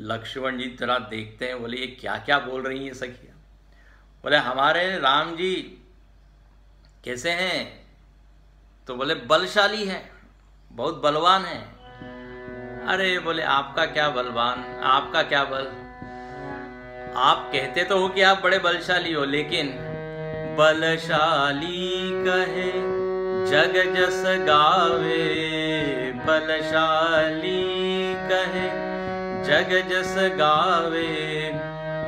लक्ष्मण जी जरा देखते हैं, बोले ये क्या क्या बोल रही हैं सखिया। बोले हमारे राम जी कैसे हैं? तो बोले बलशाली हैं, बहुत बलवान हैं। अरे बोले आपका क्या बलवान, आपका क्या बल, आप कहते तो हो कि आप बड़े बलशाली हो, लेकिन बलशाली कहे जग जस गावे, बलशाली कहे जग जस गावे,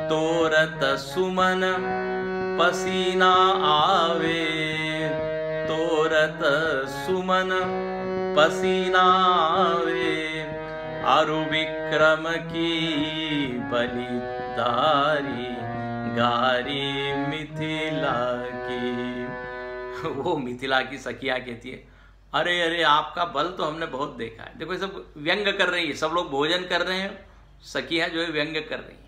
तोरत सुमन पसीना आवे, तोरत तोरत सुमन पसीनावे, अरु विक्रम की बलिदारी, गारी मिथिला की। वो मिथिला की सखिया कहती है, अरे अरे आपका बल तो हमने बहुत देखा है। देखो सब व्यंग कर रही है, सब लोग भोजन कर रहे हैं, सखिया जो है व्यंग कर रही है।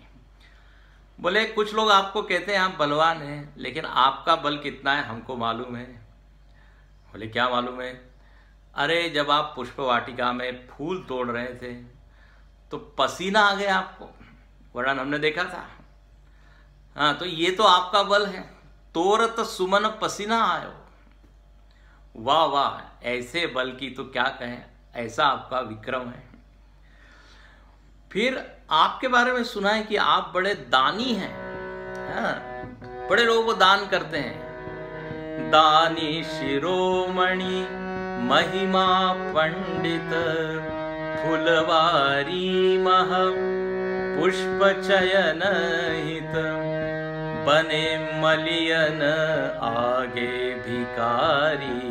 बोले कुछ लोग आपको कहते हैं आप बलवान हैं, लेकिन आपका बल कितना है हमको मालूम है। बोले क्या मालूम है? अरे जब आप पुष्प वाटिका में फूल तोड़ रहे थे तो पसीना आ गया आपको, वर्णन हमने देखा था। हाँ, तो ये तो आपका बल है, तोरत सुमन पसीना आयो। वाह वाह, ऐसे बल की तो क्या कहें, ऐसा आपका विक्रम है। फिर आपके बारे में सुना है कि आप बड़े दानी हैं। हाँ, बड़े लोगों को दान करते हैं। दानी शिरोमणि महिमा पंडित, फुलवारी मह पुष्प चयन हित, बने मलियन आगे भिकारी,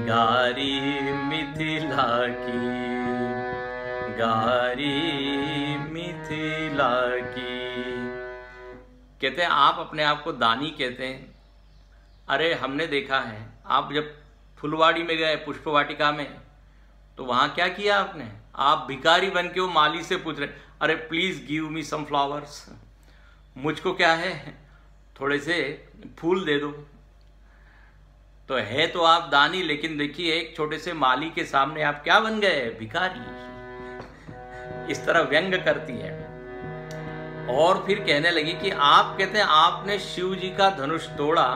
गारी मिथिला की, गारी मिथिला की। कहते हैं आप अपने आप को दानी कहते हैं। अरे हमने देखा है, आप जब फुलवाड़ी में गए, पुष्प वाटिका में, तो वहां क्या किया आपने? आप भिखारी बन के वो माली से पूछ रहे, अरे please give me some flowers, मुझको क्या है थोड़े से फूल दे दो। तो है तो आप दानी, लेकिन देखिए एक छोटे से माली के सामने आप क्या बन गए? भिखारी। इस तरह व्यंग करती है। और फिर कहने लगी कि आप कहते हैं आपने शिव जी का धनुष तोड़ा।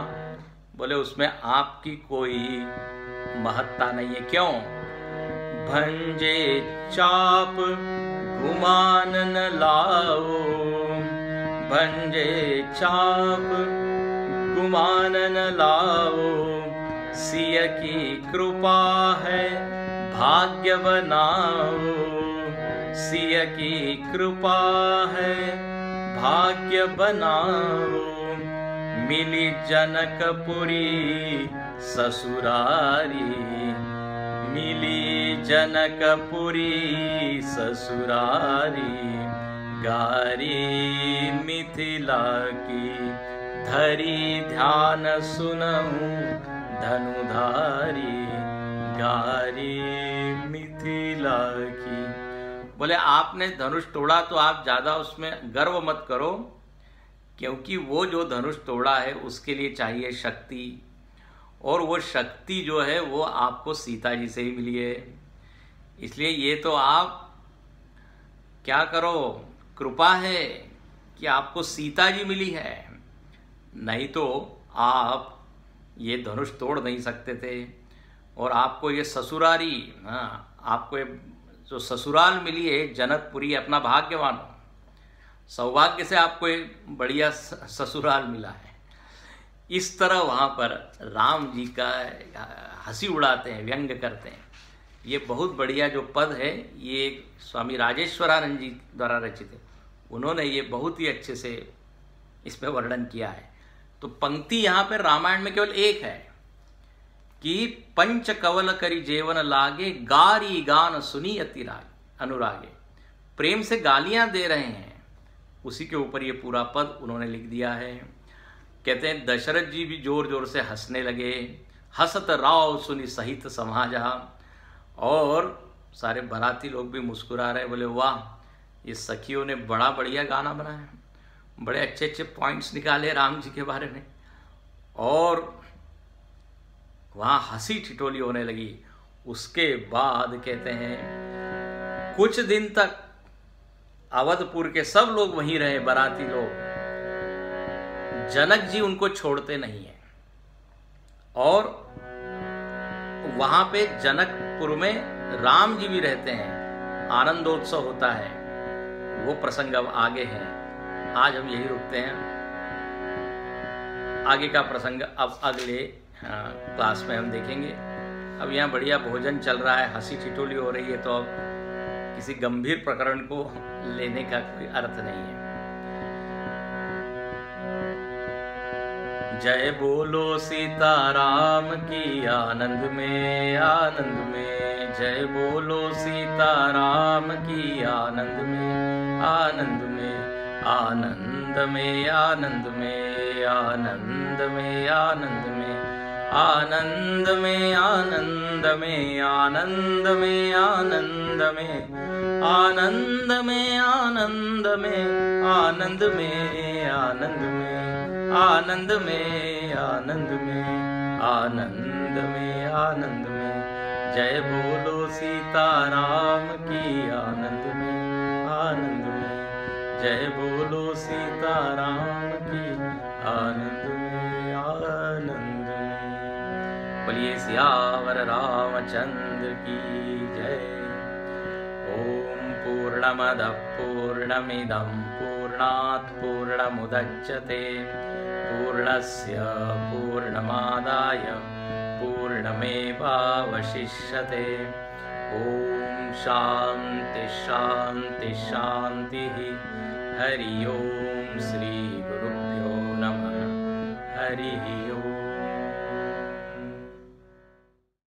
बोले उसमें आपकी कोई महत्ता नहीं है। क्यों? भंजे चाप गुमान न लाओ, भंजे चाप गुमान न लाओ, सिय की कृपा है भाग्य बनाओ, सिय की कृपा है भाग्य बनाओ, मिली जनकपुरी ससुरारी, मिली जनकपुरी ससुरारी, गारी मिथिला की, धरी ध्यान सुनऊं धनुधारी, गारी मिथिला की। बोले आपने धनुष तोड़ा तो आप ज्यादा उसमें गर्व मत करो, क्योंकि वो जो धनुष तोड़ा है उसके लिए चाहिए शक्ति, और वो शक्ति जो है वो आपको सीता जी से ही मिली है। इसलिए ये तो आप क्या करो, कृपा है कि आपको सीता जी मिली है, नहीं तो आप ये धनुष तोड़ नहीं सकते थे। और आपको ये ससुरारी, हाँ, आपको ये जो ससुराल मिली है जनकपुरी, अपना भाग्यवान हो, सौभाग्य से आपको एक बढ़िया ससुराल मिला है। इस तरह वहाँ पर राम जी का हंसी उड़ाते हैं, व्यंग करते हैं। ये बहुत बढ़िया जो पद है, ये स्वामी राजेश्वरानंद जी द्वारा रचित है। उन्होंने ये बहुत ही अच्छे से इस पर वर्णन किया है। तो पंक्ति यहाँ पर रामायण में केवल एक है कि पंच कवल करी जेवन लागे, गारी गान सुनी अति राग अनुरागे। प्रेम से गालियां दे रहे हैं, उसी के ऊपर ये पूरा पद उन्होंने लिख दिया है। कहते हैं दशरथ जी भी जोर जोर से हंसने लगे, हसत राव सुनी सहित समाजा, और सारे बाराती लोग भी मुस्कुरा रहे। बोले वाह, ये सखियों ने बड़ा बढ़िया गाना बनाया, बड़े अच्छे अच्छे पॉइंट्स निकाले राम जी के बारे में। और वहाँ हंसी ठिठोली होने लगी। उसके बाद कहते हैं कुछ दिन तक अवधपुर के सब लोग वहीं रहे, बाराती लोग। जनक जी उनको छोड़ते नहीं है, और वहां पे जनकपुर में राम जी भी रहते हैं, आनंदोत्सव होता है। वो प्रसंग अब आगे है, आज हम यही रुकते हैं। आगे का प्रसंग अब अगले क्लास में हम देखेंगे। अब यहाँ बढ़िया भोजन चल रहा है, हंसी ठिठोली हो रही है, तो अब किसी गंभीर प्रकरण को लेने का कोई अर्थ नहीं है। जय बोलो सीताराम की आनंद में आनंद में। जय बोलो सीताराम की आनंद में आनंद में आनंद में आनंद में आनंद में आनंद में आनंद में आनंद में आनंद में आनंद में आनंद में आनंद में आनंद में आनंद में आनंद में आनंद में आनंद में आनंद में। जय बोलो सीताराम की आनंद में आनंद में। जय बोलो सीताराम की आनंद में आनंद में। बोलिए सियावर रामचंद्र की जय। ओम पूर्णमदः पूर्णमिदं पूर्णात् पूर्णमुदच्यते पूर्णस्य पूर्णमादाय पूर्णमेवावशिष्यते। ओम शांति शांति शांतिः। हरि ओम श्री गुरुभ्यो नमः। हरि ओम।